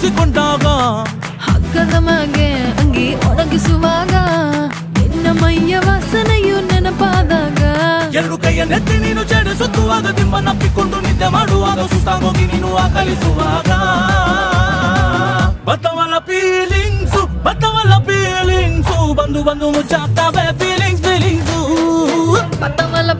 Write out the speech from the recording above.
ನೆನೆಸಿಕೊಂಡಾಗ ಹಗ್ಗದ ಮ್ಯಾಗೆ ಅಂಗಿ ಒಣಗಿಸುವಾಗ ನಿನ್ನ ಮೈಯ ವಾಸನೆಯು ನೆನಪಾದಾಗ ಎರಡು ಕೈಯ ನೆತ್ತಿ ನೀನು ಜಡಿಸುತ್ತುವಾಗ ದಿಮ್ಮನಪ್ಪಿಕೊಂಡು ನಿದ್ದೆ ಮಾಡುವಾಗ ಸುಸ್ತಾಗೋಗಿ ನೀನು ಆಕಲಿಸುವಾಗ ಬತ್ತವಲ್ಲ ಫೀಲಿಂಗ್ಸು ಬಂದು ಮುಚ್ಚಾಗ್ತಾವೆ ಫೀಲಿಂಗ್ಸು ಬತ್ತವಲ್ಲ